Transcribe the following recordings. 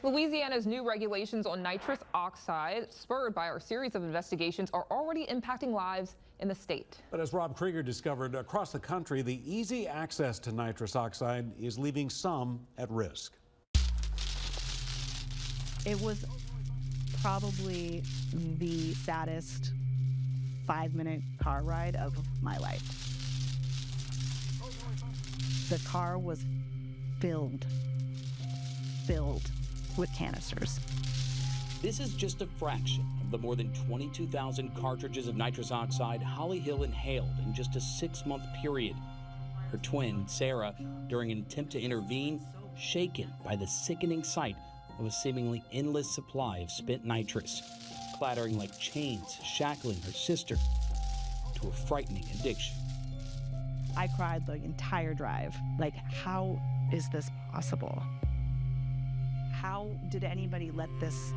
Louisiana's new regulations on nitrous oxide, spurred by our series of investigations, are already impacting lives in the state. But as Rob Krieger discovered, across the country, the easy access to nitrous oxide is leaving some at risk. It was probably the saddest 5-minute car ride of my life. The car was filled with canisters. This is just a fraction of the more than 22,000 cartridges of nitrous oxide Holly Hill inhaled in just a 6-month period. Her twin, Sarah, during an attempt to intervene, shaken by the sickening sight of a seemingly endless supply of spent nitrous, clattering like chains, shackling her sister to a frightening addiction. I cried the entire drive. Like, how is this possible? How did anybody let this,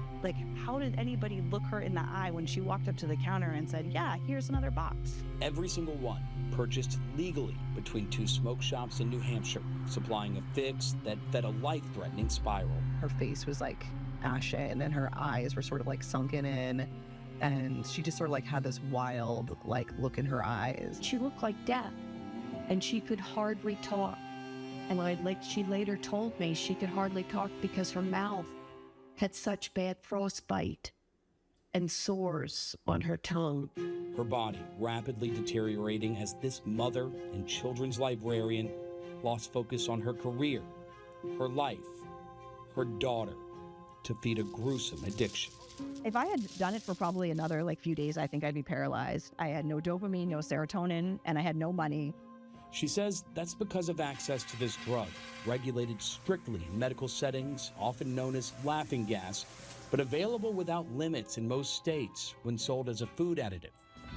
how did anybody look her in the eye when she walked up to the counter and said, yeah, here's another box? Every single one purchased legally between 2 smoke shops in New Hampshire, supplying a fix that fed a life-threatening spiral. Her face was ashen and her eyes were sort of sunken in, and she just sort of had this wild look in her eyes. She looked like death, and she could hardly talk. And like she later told me, she could hardly talk because her mouth had such bad frostbite and sores on her tongue. Her body rapidly deteriorating as this mother and children's librarian lost focus on her career, her life, her daughter, to feed a gruesome addiction. If I had done it for probably another few days, I think I'd be paralyzed. I had no dopamine, no serotonin, and I had no money. She says that's because of access to this drug, regulated strictly in medical settings, often known as laughing gas, but available without limits in most states when sold as a food additive.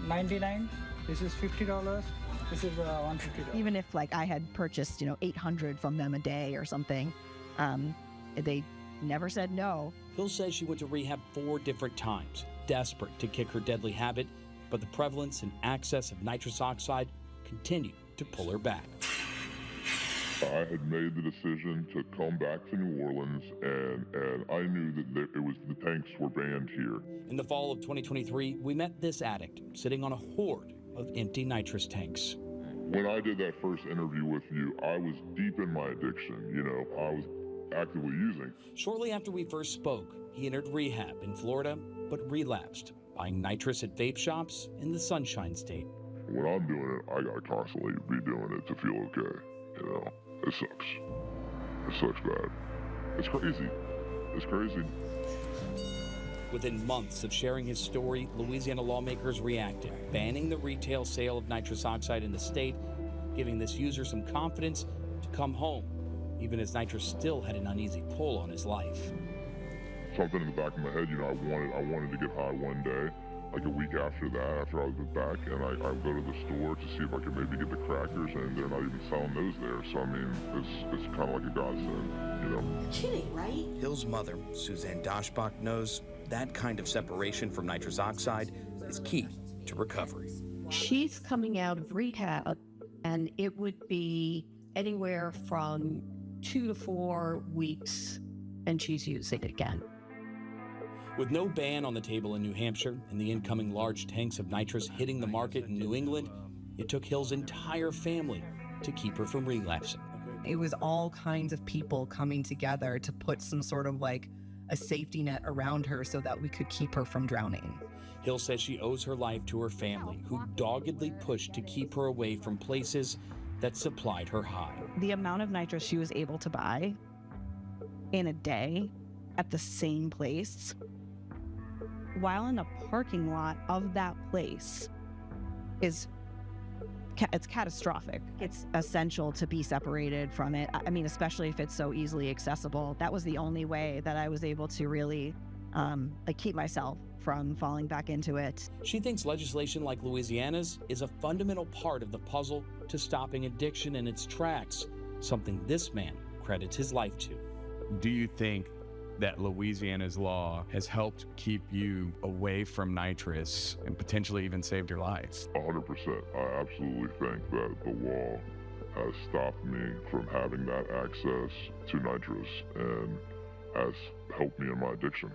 $99, this is $50, this is $150. Even if I had purchased 800 from them a day or something, they never said no. Hill says she went to rehab 4 different times, desperate to kick her deadly habit, but the prevalence and access of nitrous oxide continued to pull her back. I had made the decision to come back to New Orleans, and I knew that the tanks were banned here. In the fall of 2023, we met this addict sitting on a horde of empty nitrous tanks. When I did that first interview with you, I was deep in my addiction. I was actively using. Shortly after we first spoke, he entered rehab in Florida, but relapsed, buying nitrous at vape shops in the Sunshine State. When I'm doing it, I gotta constantly be doing it to feel okay. It sucks. It sucks bad. It's crazy. It's crazy. Within months of sharing his story, Louisiana lawmakers reacted, banning the retail sale of nitrous oxide in the state, giving this user some confidence to come home, even as nitrous still had an uneasy pull on his life. Something in the back of my head, I wanted to get high one day. A week after that, after I was back, and I go to the store to see if I could maybe get the crackers, and they're not even selling those there. So, it's kind of like a godsend, You're kidding, right? Hill's mother, Suzanne Doshbach, knows that kind of separation from nitrous oxide is key to recovery. She's coming out of rehab, and it would be anywhere from 2 to 4 weeks, and she's using it again. With no ban on the table in New Hampshire and the incoming large tanks of nitrous hitting the market in New England, it took Hill's entire family to keep her from relapsing. It was all kinds of people coming together to put some sort of a safety net around her so that we could keep her from drowning. Hill says she owes her life to her family, who doggedly pushed to keep her away from places that supplied her high. The amount of nitrous she was able to buy in a day at the same place, while in a parking lot of that place, it's catastrophic. It's essential to be separated from it. Especially if it's so easily accessible. That was the only way that I was able to really keep myself from falling back into it. She thinks legislation like Louisiana's is a fundamental part of the puzzle to stopping addiction in its tracks, something this man credits his life to. Do you think that Louisiana's law has helped keep you away from nitrous and potentially even saved your life? 100%. I absolutely think that the law has stopped me from having that access to nitrous. And as has helped me in my addiction.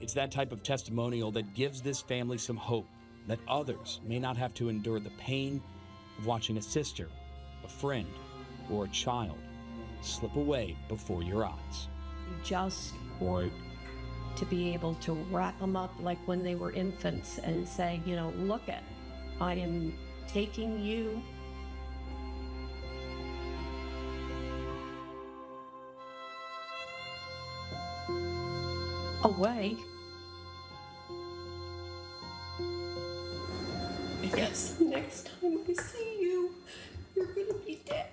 It's that type of testimonial that gives this family some hope that others may not have to endure the pain of watching a sister, a friend, or a child slip away before your eyes. You just want to be able to wrap them up like when they were infants and say, you know, look at, I am taking you away. Because next time I see you, you're gonna be dead.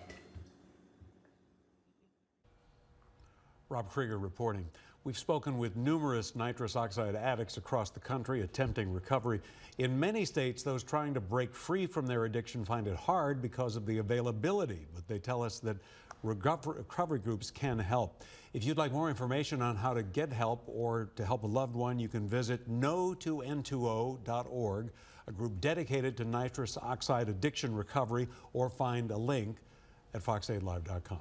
Rob Krieger reporting. We've spoken with numerous nitrous oxide addicts across the country attempting recovery. In many states, those trying to break free from their addiction find it hard because of the availability, but they tell us that recovery groups can help. If you'd like more information on how to get help or to help a loved one, you can visit no2n2o.org, a group dedicated to nitrous oxide addiction recovery, or find a link at fox8live.com.